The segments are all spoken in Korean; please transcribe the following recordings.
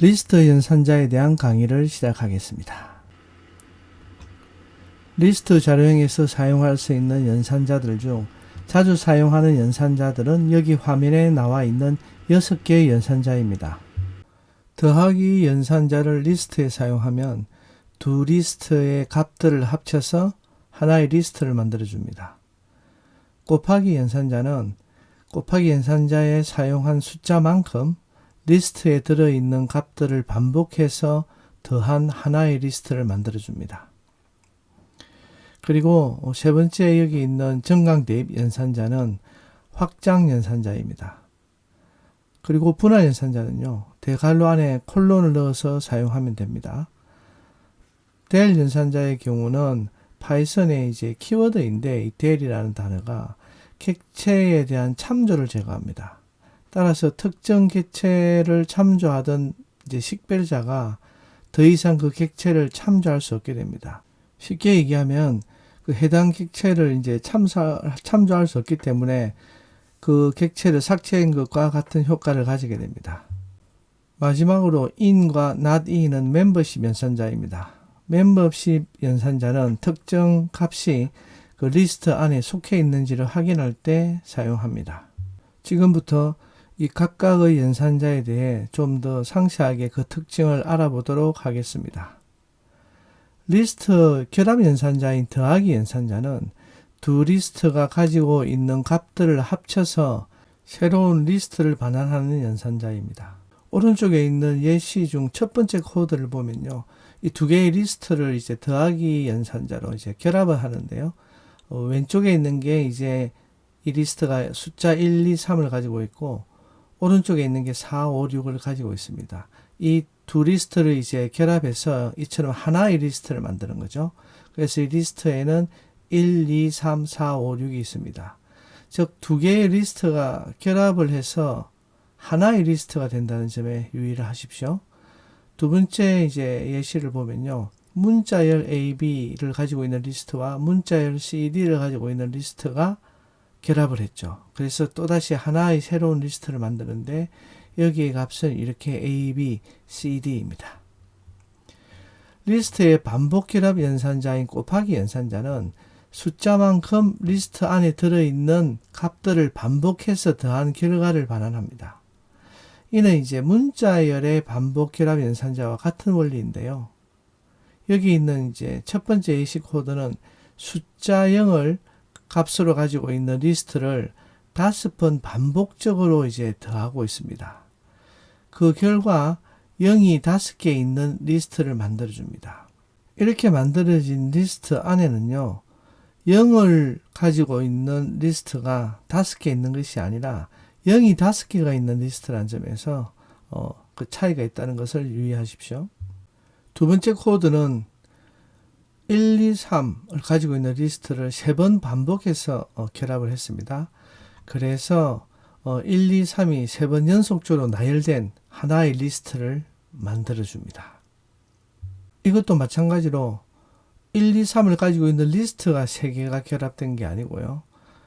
리스트 연산자에 대한 강의를 시작하겠습니다. 리스트 자료형에서 사용할 수 있는 연산자들 중 자주 사용하는 연산자들은 여기 화면에 나와 있는 6개의 연산자입니다. 더하기 연산자를 리스트에 사용하면 두 리스트의 값들을 합쳐서 하나의 리스트를 만들어줍니다. 곱하기 연산자는 곱하기 연산자에 사용한 숫자만큼 리스트에 들어있는 값들을 반복해서 더한 하나의 리스트를 만들어줍니다. 그리고 세 번째 여기 있는 정강대입 연산자는 확장 연산자입니다. 그리고 분할 연산자는요, 대괄호 안에 콜론을 넣어서 사용하면 됩니다. del 연산자의 경우는 파이썬의 이제 키워드인데 이 del이라는 단어가 객체에 대한 참조를 제거합니다. 따라서 특정 객체를 참조하던 이제 식별자가 더 이상 그 객체를 참조할 수 없게 됩니다. 쉽게 얘기하면 그 해당 객체를 이제 참조할 수 없기 때문에 그 객체를 삭제한 것과 같은 효과를 가지게 됩니다. 마지막으로 in과 not in은 멤버십 연산자입니다. 멤버십 연산자는 특정 값이 그 리스트 안에 속해 있는지를 확인할 때 사용합니다. 지금부터 이 각각의 연산자에 대해 좀 더 상세하게 그 특징을 알아보도록 하겠습니다. 리스트 결합 연산자인 더하기 연산자는 두 리스트가 가지고 있는 값들을 합쳐서 새로운 리스트를 반환하는 연산자입니다. 오른쪽에 있는 예시 중 첫 번째 코드를 보면요, 이 두 개의 리스트를 이제 더하기 연산자로 이제 결합을 하는데요. 왼쪽에 있는 게 이제 이 리스트가 숫자 1, 2, 3을 가지고 있고 오른쪽에 있는 게 4, 5, 6을 가지고 있습니다. 이 두 리스트를 이제 결합해서 이처럼 하나의 리스트를 만드는 거죠. 그래서 이 리스트에는 1, 2, 3, 4, 5, 6이 있습니다. 즉 두 개의 리스트가 결합을 해서 하나의 리스트가 된다는 점에 유의를 하십시오. 두 번째 이제 예시를 보면요, 문자열 AB를 가지고 있는 리스트와 문자열 CD를 가지고 있는 리스트가 결합을 했죠. 그래서 또다시 하나의 새로운 리스트를 만드는데 여기의 값은 이렇게 A, B, C, D입니다. 리스트의 반복 결합 연산자인 곱하기 연산자는 숫자만큼 리스트 안에 들어있는 값들을 반복해서 더한 결과를 반환합니다. 이는 이제 문자열의 반복 결합 연산자와 같은 원리인데요. 여기 있는 이제 첫 번째 예시 코드는 숫자 0을 값으로 가지고 있는 리스트를 5번 반복적으로 이제 더하고 있습니다. 그 결과 0이 5개 있는 리스트를 만들어줍니다. 이렇게 만들어진 리스트 안에는요, 0을 가지고 있는 리스트가 5개 있는 것이 아니라 0이 5개가 있는 리스트라는 점에서 그 차이가 있다는 것을 유의하십시오. 두 번째 코드는 1, 2, 3을 가지고 있는 리스트를 3번 반복해서 결합을 했습니다. 그래서 1, 2, 3이 3번 연속적으로 나열된 하나의 리스트를 만들어줍니다. 이것도 마찬가지로 1, 2, 3을 가지고 있는 리스트가 3개가 결합된 게 아니고요.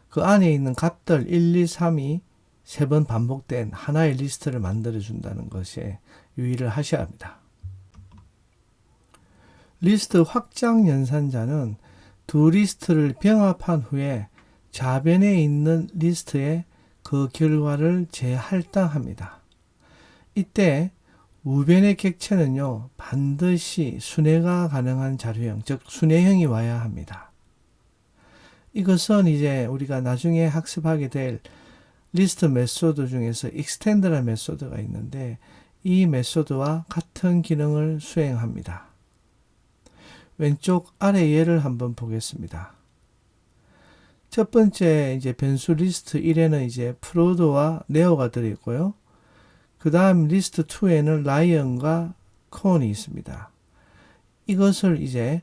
그 안에 있는 값들 1, 2, 3이 3번 반복된 하나의 리스트를 만들어준다는 것에 유의를 하셔야 합니다. 리스트 확장 연산자는 두 리스트를 병합한 후에 좌변에 있는 리스트에 그 결과를 재할당합니다. 이때 우변의 객체는요, 반드시 순회가 가능한 자료형, 즉 순회형이 와야 합니다. 이것은 이제 우리가 나중에 학습하게 될 리스트 메소드 중에서 extend라는 메소드가 있는데 이 메소드와 같은 기능을 수행합니다. 왼쪽 아래 예를 한번 보겠습니다. 첫 번째 이제 변수 리스트 1에는 이제 프로드와 네오가 들어있고요. 그 다음 리스트 2에는 라이언과 콘이 있습니다. 이것을 이제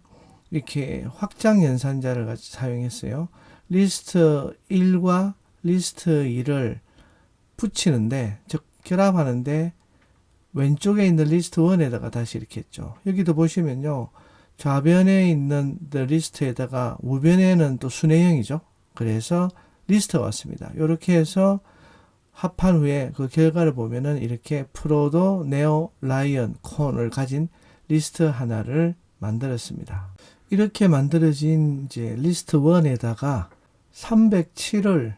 이렇게 확장 연산자를 같이 사용했어요. 리스트 1과 리스트 2를 붙이는데, 즉 결합하는데 왼쪽에 있는 리스트 1에다가 다시 이렇게 했죠. 여기도 보시면요, 좌변에 있는 리스트에다가 우변에는 또 순회형이죠. 그래서 리스트가 왔습니다. 이렇게 해서 합한 후에 그 결과를 보면은 이렇게 프로도, 네오, 라이언, 콘을 가진 리스트 하나를 만들었습니다. 이렇게 만들어진 이제 리스트 1에다가 307을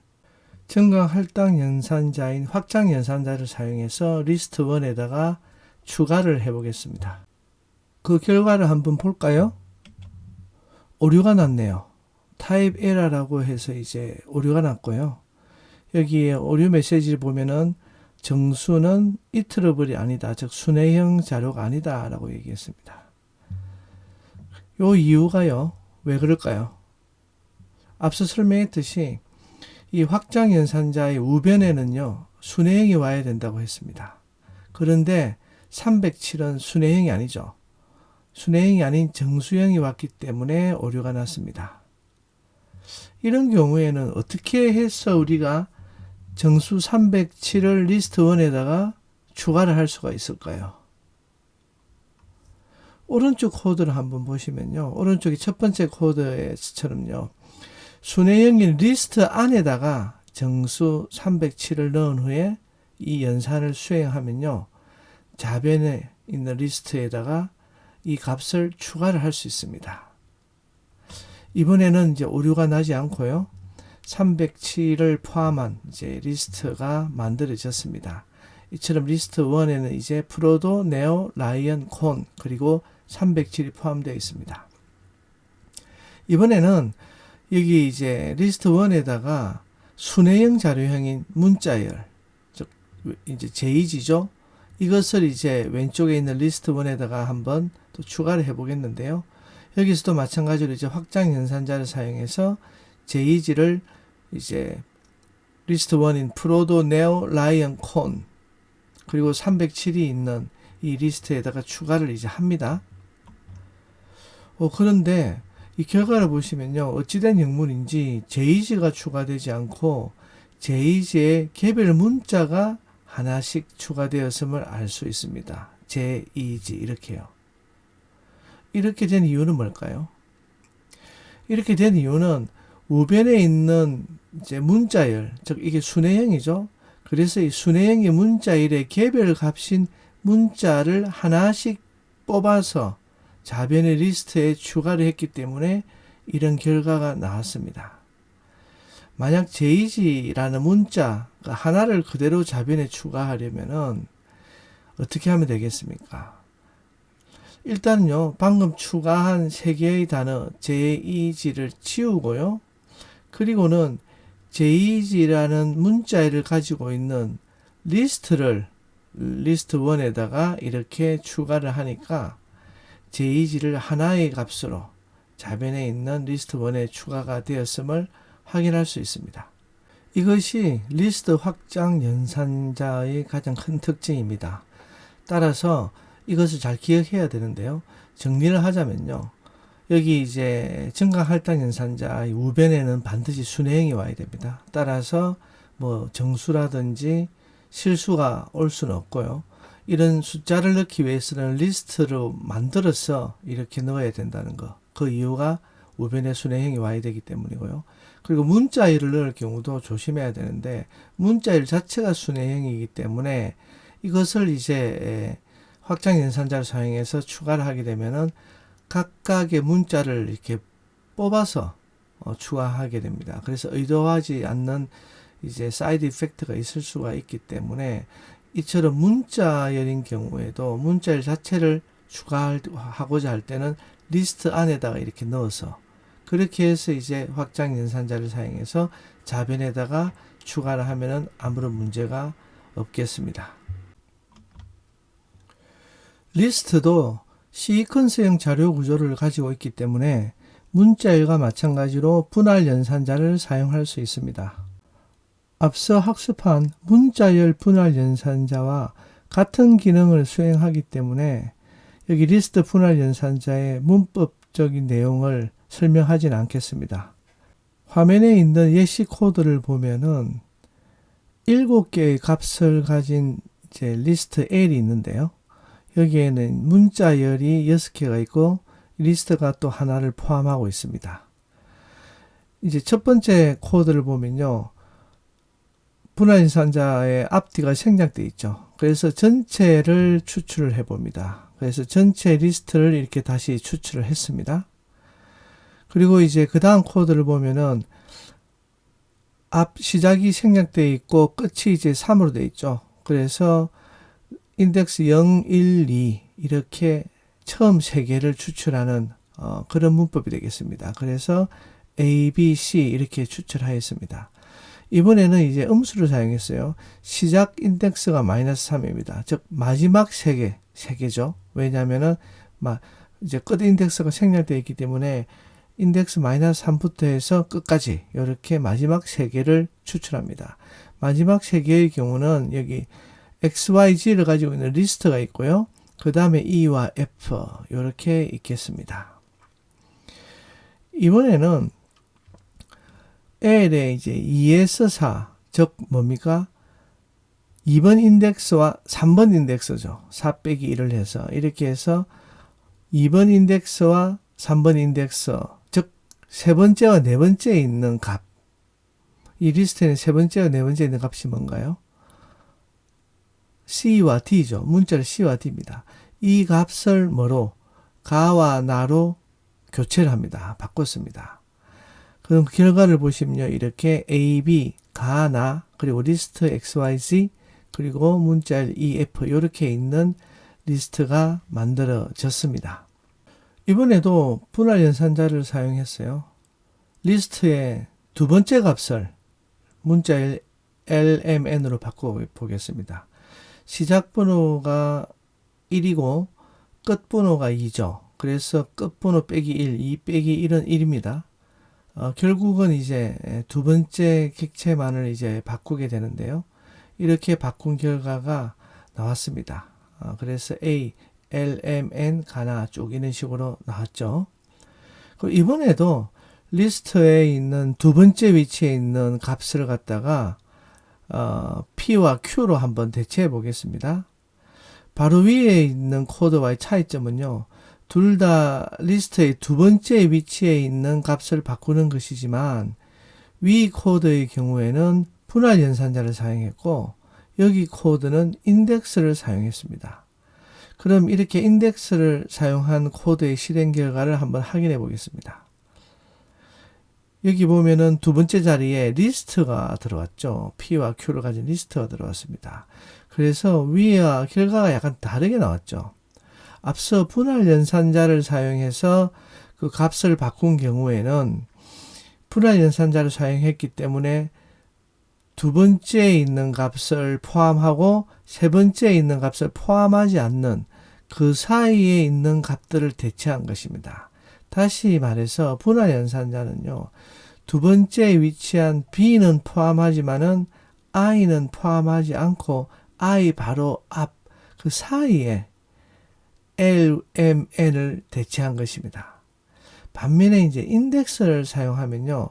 증강 할당 연산자인 확장 연산자를 사용해서 리스트 1에다가 추가를 해 보겠습니다. 그 결과를 한번 볼까요? 오류가 났네요. 타입 에러라고 해서 이제 오류가 났고요. 여기에 오류 메시지를 보면은 정수는 이트러블이 아니다. 즉 순회형 자료가 아니다 라고 얘기했습니다. 요 이유가요. 왜 그럴까요? 앞서 설명했듯이 이 확장 연산자의 우변에는요. 순회형이 와야 된다고 했습니다. 그런데 307은 순회형이 아니죠. 순회형이 아닌 정수형이 왔기 때문에 오류가 났습니다. 이런 경우에는 어떻게 해서 우리가 정수 307을 리스트 1에다가 추가를 할 수가 있을까요? 오른쪽 코드를 한번 보시면요. 오른쪽이 첫 번째 코드에서처럼요. 순회형인 리스트 안에다가 정수 307을 넣은 후에 이 연산을 수행하면요. 좌변에 있는 리스트에다가 이 값을 추가를 할 수 있습니다. 이번에는 이제 오류가 나지 않고요. 307을 포함한 이제 리스트가 만들어졌습니다. 이처럼 리스트 1에는 이제 프로도, 네오, 라이언, 콘 그리고 307이 포함되어 있습니다. 이번에는 여기 이제 리스트 1에다가 순회형 자료형인 문자열, 즉 이제 JG죠. 이것을 이제 왼쪽에 있는 리스트 1에다가 한번 또 추가를 해 보겠는데요. 여기서도 마찬가지로 이제 확장 연산자를 사용해서 JG를 이제 리스트 1인 프로도, 네오, 라이언, 콘 그리고 307이 있는 이 리스트에다가 추가를 이제 합니다. 그런데 이 결과를 보시면요. 어찌된 영문인지 JG가 추가되지 않고 JG의 개별 문자가 하나씩 추가되었음을 알 수 있습니다. JEG 이렇게요. 이렇게 된 이유는 뭘까요? 이렇게 된 이유는 우변에 있는 이제 문자열, 즉 이게 순회형이죠. 그래서 이 순회형의 문자열의 개별 값인 문자를 하나씩 뽑아서 좌변의 리스트에 추가를 했기 때문에 이런 결과가 나왔습니다. 만약 JG라는 문자 하나를 그대로 좌변에 추가하려면은 어떻게 하면 되겠습니까? 일단요, 방금 추가한 3개의 단어 JEG를 지우고요. 그리고는 JEG라는 문자를 가지고 있는 리스트를 리스트 1에다가 이렇게 추가를 하니까 JEG를 하나의 값으로 좌변에 있는 리스트 1에 추가가 되었음을 확인할 수 있습니다. 이것이 리스트 확장 연산자의 가장 큰 특징입니다. 따라서 이것을 잘 기억해야 되는데요. 정리를 하자면요. 여기 이제 증강 할당 연산자의 우변에는 반드시 순회형이 와야 됩니다. 따라서 뭐 정수라든지 실수가 올 수는 없고요. 이런 숫자를 넣기 위해서는 리스트로 만들어서 이렇게 넣어야 된다는 거. 그 이유가 우변에 순회형이 와야 되기 때문이고요. 그리고 문자열을 넣을 경우도 조심해야 되는데 문자열 자체가 순회형이기 때문에 이것을 이제 확장 연산자를 사용해서 추가를 하게 되면은 각각의 문자를 이렇게 뽑아서 추가하게 됩니다. 그래서 의도하지 않는 이제 사이드 이펙트가 있을 수가 있기 때문에 이처럼 문자열인 경우에도 문자열 자체를 추가하고자 할 때는 리스트 안에다가 이렇게 넣어서 그렇게 해서 이제 확장 연산자를 사용해서 좌변에다가 추가를 하면은 아무런 문제가 없겠습니다. 리스트도 시퀀스형 자료 구조를 가지고 있기 때문에 문자열과 마찬가지로 분할 연산자를 사용할 수 있습니다. 앞서 학습한 문자열 분할 연산자와 같은 기능을 수행하기 때문에 여기 리스트 분할 연산자의 문법적인 내용을 설명하진 않겠습니다. 화면에 있는 예시 코드를 보면은 7개의 값을 가진 이제 리스트 L이 있는데요. 여기에는 문자열이 6개가 있고 리스트가 또 하나를 포함하고 있습니다. 이제 첫 번째 코드를 보면요. 분할 연산자의 앞뒤가 생략되어 있죠. 그래서 전체를 추출을 해봅니다. 그래서 전체 리스트를 이렇게 다시 추출을 했습니다. 그리고 이제 그 다음 코드를 보면은 앞 시작이 생략되어 있고 끝이 이제 3으로 되어 있죠. 그래서 인덱스 0, 1, 2 이렇게 처음 3개를 추출하는 그런 문법이 되겠습니다. 그래서 A, B, C 이렇게 추출하였습니다. 이번에는 이제 음수를 사용했어요. 시작 인덱스가 마이너스 3입니다. 즉 마지막 3개죠. 왜냐하면은 이제 끝 인덱스가 생략되어 있기 때문에 인덱스 마이너스 3부터 해서 끝까지 이렇게 마지막 3개를 추출합니다. 마지막 3개의 경우는 여기 XYZ를 가지고 있는 리스트가 있고요. 그 다음에 E와 F 이렇게 있겠습니다. 이번에는 L의 이제 2에서 4, 즉 뭡니까? 2번 인덱스와 3번 인덱스죠. 4 빼기 1을 해서 이렇게 해서 2번 인덱스와 3번 인덱스, 즉 세 번째와 네 번째에 있는 값. 이 리스트에는 세 번째와 네 번째에 있는 값이 뭔가요? C와 D죠. 문자를 C와 D입니다. 이 값을 뭐로? 가와 나로 교체를 합니다. 바꿨습니다. 그럼 결과를 보시면요. 이렇게 A, B, 가, 나, 그리고 리스트 XYZ, 그리고 문자 EF 이렇게 있는 리스트가 만들어졌습니다. 이번에도 분할 연산자를 사용했어요. 리스트의 두 번째 값을 문자 LMN으로 바꿔보겠습니다. 시작 번호가 1이고 끝 번호가 2죠. 그래서 끝 번호 빼기 1, 2 빼기 1은 1입니다. 결국은 이제 두 번째 객체만을 이제 바꾸게 되는데요. 이렇게 바꾼 결과가 나왔습니다. 그래서 A, L, M, N, 가나 쭉 이런 식으로 나왔죠. 이번에도 리스트에 있는 두 번째 위치에 있는 값을 갖다가 P와 Q로 한번 대체해 보겠습니다. 바로 위에 있는 코드와의 차이점은요. 둘 다 리스트의 두 번째 위치에 있는 값을 바꾸는 것이지만 위 코드의 경우에는 분할 연산자를 사용했고 여기 코드는 인덱스를 사용했습니다. 그럼 이렇게 인덱스를 사용한 코드의 실행 결과를 한번 확인해 보겠습니다. 여기 보면은 두 번째 자리에 리스트가 들어왔죠. P와 Q를 가진 리스트가 들어왔습니다. 그래서 위와 결과가 약간 다르게 나왔죠. 앞서 분할 연산자를 사용해서 그 값을 바꾼 경우에는 분할 연산자를 사용했기 때문에 두 번째에 있는 값을 포함하고 세 번째에 있는 값을 포함하지 않는 그 사이에 있는 값들을 대체한 것입니다. 다시 말해서 분할 연산자는요. 두 번째에 위치한 B는 포함하지만은 I는 포함하지 않고 I 바로 앞 그 사이에 L, M, N을 대체한 것입니다. 반면에 이제 인덱스를 사용하면요.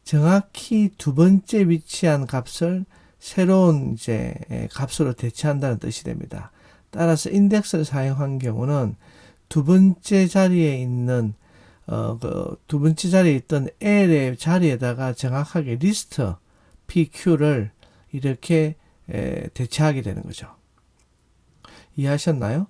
정확히 두 번째 위치한 값을 새로운 이제 값으로 대체한다는 뜻이 됩니다. 따라서 인덱스를 사용한 경우는 두 번째 자리에 있는 두 번째 자리에 있던 L의 자리에다가 정확하게 리스트 PQ를 이렇게 대체하게 되는 거죠. 이해하셨나요?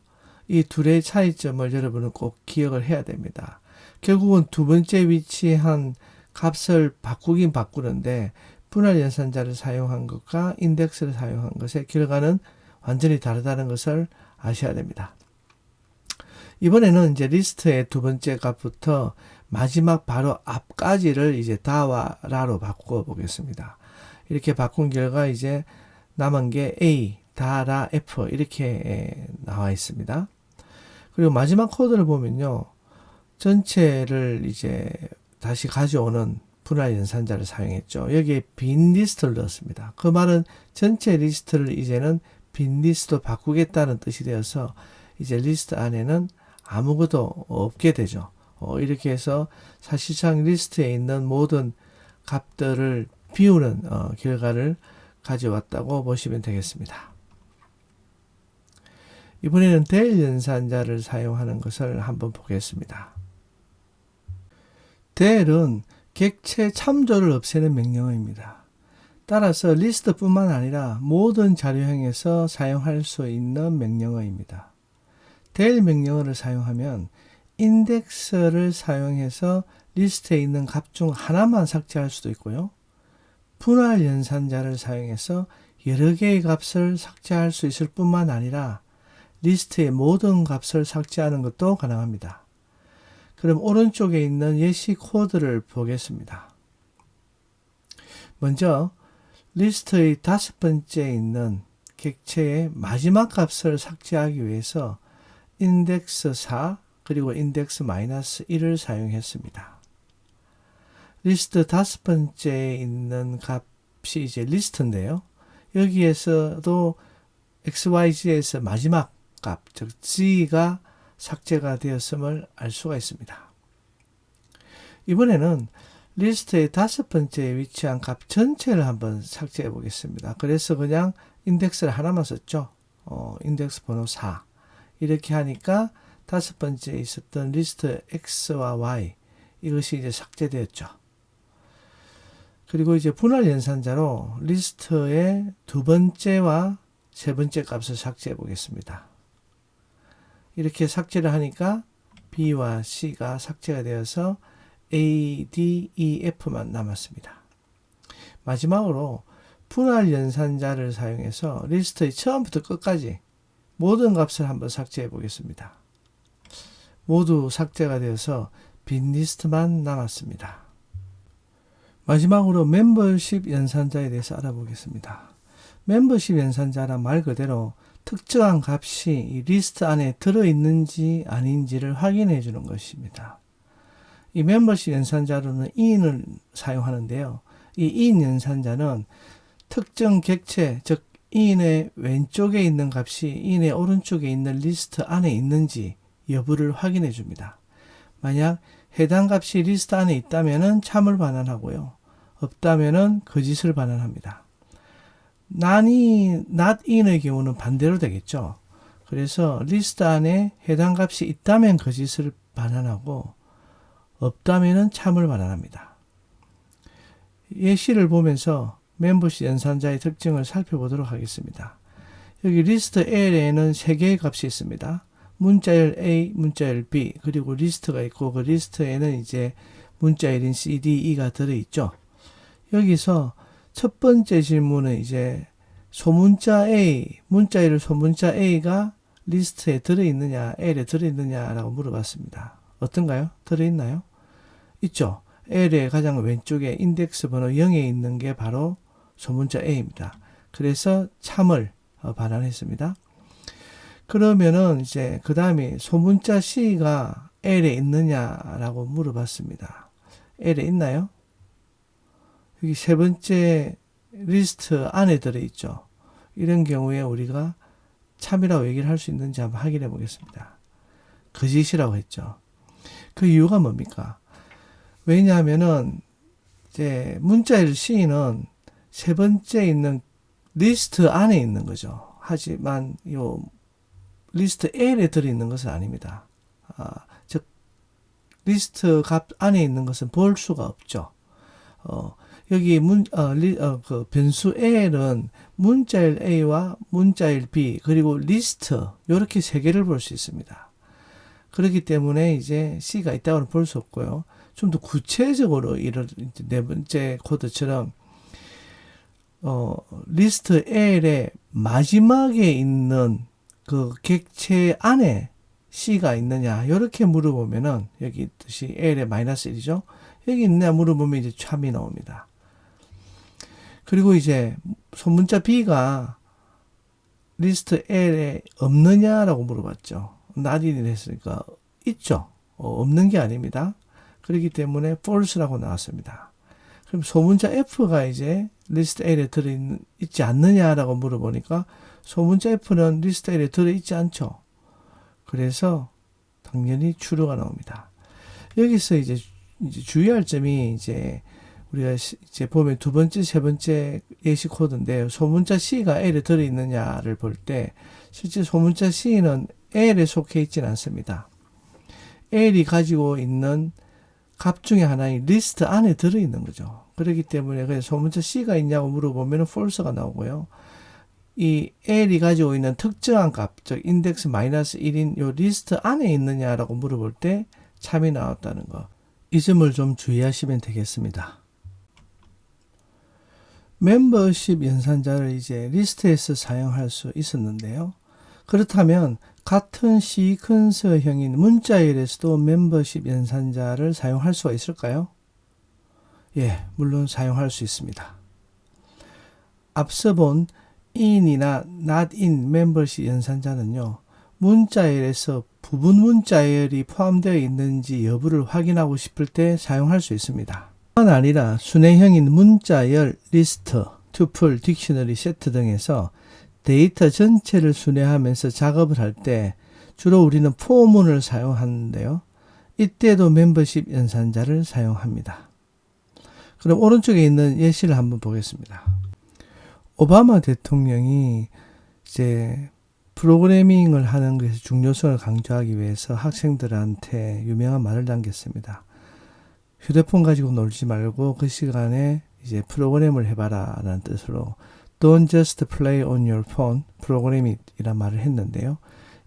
이 둘의 차이점을 여러분은 꼭 기억을 해야 됩니다. 결국은 두 번째 위치한 값을 바꾸긴 바꾸는데 분할 연산자를 사용한 것과 인덱스를 사용한 것의 결과는 완전히 다르다는 것을 아셔야 됩니다. 이번에는 이제 리스트의 두 번째 값부터 마지막 바로 앞까지를 이제 다와 라로 바꿔 보겠습니다. 이렇게 바꾼 결과 이제 남은 게 A, 다, 라, F 이렇게 나와 있습니다. 그리고 마지막 코드를 보면요. 전체를 이제 다시 가져오는 분할 연산자를 사용했죠. 여기에 빈 리스트를 넣었습니다. 그 말은 전체 리스트를 이제는 빈 리스트로 바꾸겠다는 뜻이 되어서 이제 리스트 안에는 아무것도 없게 되죠. 이렇게 해서 사실상 리스트에 있는 모든 값들을 비우는 결과를 가져왔다고 보시면 되겠습니다. 이번에는 del 연산자를 사용하는 것을 한번 보겠습니다. del은 객체 참조를 없애는 명령어입니다. 따라서 리스트뿐만 아니라 모든 자료형에서 사용할 수 있는 명령어입니다. del 명령어를 사용하면 인덱스를 사용해서 리스트에 있는 값 중 하나만 삭제할 수도 있고요. 분할 연산자를 사용해서 여러 개의 값을 삭제할 수 있을 뿐만 아니라 리스트의 모든 값을 삭제하는 것도 가능합니다. 그럼 오른쪽에 있는 예시 코드를 보겠습니다. 먼저 리스트의 5번째에 있는 객체의 마지막 값을 삭제하기 위해서 인덱스 4 그리고 인덱스 -1을 사용했습니다. 리스트 5번째에 있는 값이 이제 리스트인데요. 여기에서도 XYZ에서 마지막 값, 즉 G가 삭제가 되었음을 알 수가 있습니다. 이번에는 리스트의 5번째에 위치한 값 전체를 한번 삭제해 보겠습니다. 그래서 그냥 인덱스를 하나만 썼죠. 인덱스 번호 4. 이렇게 하니까 5번째에 있었던 리스트 X와 Y 이것이 이제 삭제되었죠. 그리고 이제 분할 연산자로 리스트의 2번째와 3번째 값을 삭제해 보겠습니다. 이렇게 삭제를 하니까 B와 C가 삭제가 되어서 A, D, E, F만 남았습니다. 마지막으로 분할 연산자를 사용해서 리스트의 처음부터 끝까지 모든 값을 한번 삭제해 보겠습니다. 모두 삭제가 되어서 빈 리스트만 남았습니다. 마지막으로 멤버십 연산자에 대해서 알아보겠습니다. 멤버십 연산자란 말 그대로 특정한 값이 이 리스트 안에 들어있는지 아닌지를 확인해 주는 것입니다. 이 멤버십 연산자로는 in을 사용하는데요. 이 in 연산자는 특정 객체, 즉 in의 왼쪽에 있는 값이 in의 오른쪽에 있는 리스트 안에 있는지 여부를 확인해 줍니다. 만약 해당 값이 리스트 안에 있다면 참을 반환하고요. 없다면 거짓을 반환합니다. not in의 경우는 반대로 되겠죠. 그래서 리스트 안에 해당 값이 있다면 거짓을 반환하고 없다면 참을 반환합니다. 예시를 보면서 멤버십 연산자의 특징을 살펴보도록 하겠습니다. 여기 리스트 L에는 3개의 값이 있습니다. 문자열 A, 문자열 B, 그리고 리스트가 있고 그 리스트에는 이제 문자열인 C, D, E가 들어있죠. 여기서 첫 번째 질문은 이제 소문자 A, 문자열 소문자 A가 리스트에 들어있느냐, L에 들어있느냐라고 물어봤습니다. 어떤가요? 들어있나요? 있죠. L의 가장 왼쪽에 인덱스 번호 0에 있는 게 바로 소문자 A입니다. 그래서 참을 반환했습니다. 그러면은 이제 그 다음에 소문자 C가 L에 있느냐라고 물어봤습니다. L에 있나요? 여기 세 번째 리스트 안에 들어있죠. 이런 경우에 우리가 참이라고 얘기를 할 수 있는지 한번 확인해 보겠습니다. 거짓이라고 했죠. 그 이유가 뭡니까? 왜냐하면은 이제 문자열 C는 세 번째 있는 리스트 안에 있는 거죠. 하지만 요 리스트 L에 들어있는 것은 아닙니다. 즉 리스트 값 안에 있는 것은 볼 수가 없죠. 여기 그 변수 L은 문자열 A와 문자열 B 그리고 리스트 이렇게 세 개를 볼 수 있습니다. 그렇기 때문에 이제 C가 있다고는 볼 수 없고요. 좀 더 구체적으로 이런 네 번째 코드처럼 리스트 L의 마지막에 있는 그 객체 안에 C가 있느냐 이렇게 물어보면은 여기 있듯이 L의 -1이죠. 여기 있느냐 물어보면 이제 참이 나옵니다. 그리고 이제 소문자 B가 리스트 L에 없느냐라고 물어봤죠. not in을 했으니까 있죠. 없는 게 아닙니다. 그렇기 때문에 false라고 나왔습니다. 그럼 소문자 F가 이제 리스트 L에 들어있지 않느냐라고 물어보니까 소문자 F는 리스트 L에 들어있지 않죠. 그래서 당연히 true가 나옵니다. 여기서 이제 주의할 점이 이제 우리가 이제 보면 두 번째, 세 번째 예시 코드인데 소문자 C가 L에 들어있느냐를 볼 때 실제 소문자 C는 L에 속해 있지는 않습니다. L이 가지고 있는 값 중에 하나인 리스트 안에 들어있는 거죠. 그렇기 때문에 그냥 소문자 C가 있냐고 물어보면 false가 나오고요. 이 L이 가지고 있는 특정한 값, 즉 인덱스 -1인 요 리스트 안에 있느냐라고 물어볼 때 참이 나왔다는 거. 이 점을 좀 주의하시면 되겠습니다. 멤버십 연산자를 이제 리스트에서 사용할 수 있었는데요. 그렇다면 같은 시퀀서형인 문자열에서도 멤버십 연산자를 사용할 수가 있을까요? 예, 물론 사용할 수 있습니다. 앞서 본 in이나 not in 멤버십 연산자는요, 문자열에서 부분 문자열이 포함되어 있는지 여부를 확인하고 싶을 때 사용할 수 있습니다. 뿐만 아니라 순회형인 문자열, 리스트, 투플, 딕셔너리, 세트 등에서 데이터 전체를 순회하면서 작업을 할 때 주로 우리는 포문을 사용하는데요. 이때도 멤버십 연산자를 사용합니다. 그럼 오른쪽에 있는 예시를 한번 보겠습니다. 오바마 대통령이 이제 프로그래밍을 하는 것의 중요성을 강조하기 위해서 학생들한테 유명한 말을 남겼습니다. 휴대폰 가지고 놀지 말고 그 시간에 이제 프로그램을 해봐라 라는 뜻으로 Don't just play on your phone, 프로그래밍이란 말을 했는데요.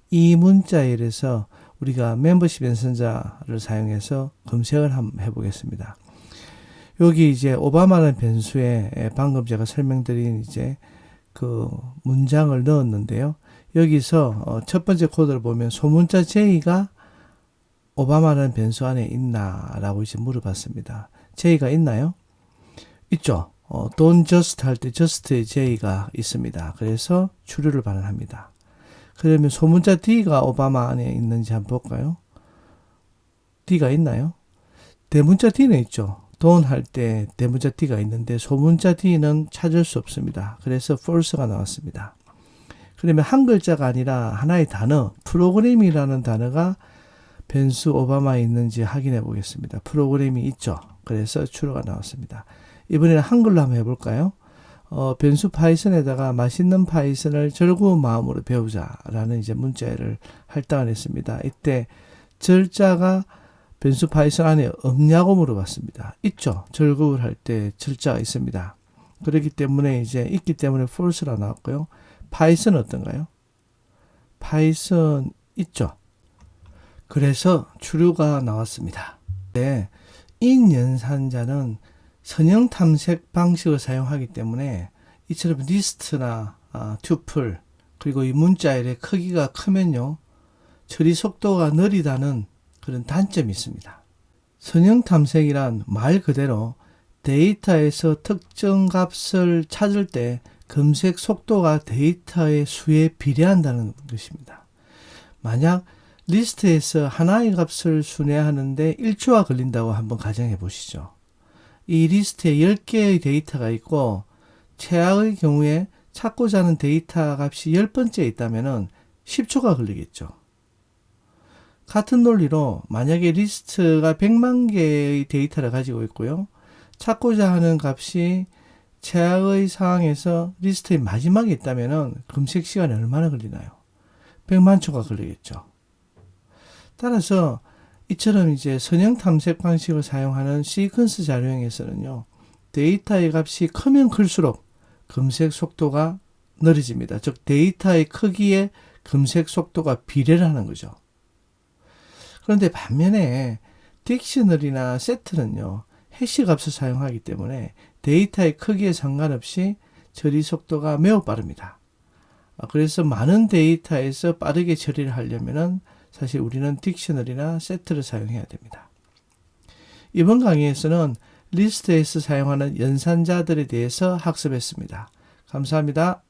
이 문자열에서 우리가 멤버십 연산자를 사용해서 검색을 한번 해보겠습니다. 여기 이제 오바마라는 변수에 방금 제가 설명드린 이제 그 문장을 넣었는데요. 여기서 첫 번째 코드를 보면 소문자 J가 오바마라는 변수 안에 있나 라고 이제 물어봤습니다. J가 있나요? 있죠. don't just 할 때 just에 J가 있습니다. 그래서 추류를 반환합니다. 그러면 소문자 D가 오바마 안에 있는지 한번 볼까요? D가 있나요? 대문자 D는 있죠. don't 할 때 대문자 D가 있는데 소문자 D는 찾을 수 없습니다. 그래서 false가 나왔습니다. 그러면 한 글자가 아니라 하나의 단어, 프로그램이라는 단어가 변수 오바마에 있는지 확인해 보겠습니다. 프로그램이 있죠. 그래서 true가 나왔습니다. 이번에는 한글로 한번 해볼까요? 변수 파이썬에다가 맛있는 파이썬을 즐거운 마음으로 배우자라는 이제 문자를 할당을 했습니다. 이때 절자가 변수 파이썬 안에 없냐고 물어봤습니다. 있죠. 즐거울 할 때 절자가 있습니다. 그렇기 때문에 이제 있기 때문에 false라 나왔고요. 파이썬 어떤가요? 파이썬 있죠. 그래서 true가 나왔습니다. 네, in 연산자는 선형 탐색 방식을 사용하기 때문에 이처럼 리스트나 tuple 그리고 이 문자열의 크기가 크면요 처리 속도가 느리다는 그런 단점이 있습니다. 선형 탐색이란 말 그대로 데이터에서 특정 값을 찾을 때 검색 속도가 데이터의 수에 비례한다는 것입니다. 만약 리스트에서 하나의 값을 순회하는데 1초가 걸린다고 한번 가정해 보시죠. 이 리스트에 10개의 데이터가 있고 최악의 경우에 찾고자 하는 데이터 값이 10번째 있다면 10초가 걸리겠죠. 같은 논리로 만약에 리스트가 100만 개의 데이터를 가지고 있고요. 찾고자 하는 값이 최악의 상황에서 리스트의 마지막에 있다면 검색 시간이 얼마나 걸리나요? 100만 초가 걸리겠죠. 따라서 이처럼 이제 선형 탐색 방식을 사용하는 시퀀스 자료형에서는요. 데이터의 값이 크면 클수록 검색 속도가 느려집니다. 즉 데이터의 크기에 검색 속도가 비례를 하는 거죠. 그런데 반면에 딕셔너리나 세트는요. 해시 값을 사용하기 때문에 데이터의 크기에 상관없이 처리 속도가 매우 빠릅니다. 그래서 많은 데이터에서 빠르게 처리를 하려면은 사실 우리는 딕셔너리나 세트를 사용해야 됩니다. 이번 강의에서는 리스트에서 사용하는 연산자들에 대해서 학습했습니다. 감사합니다.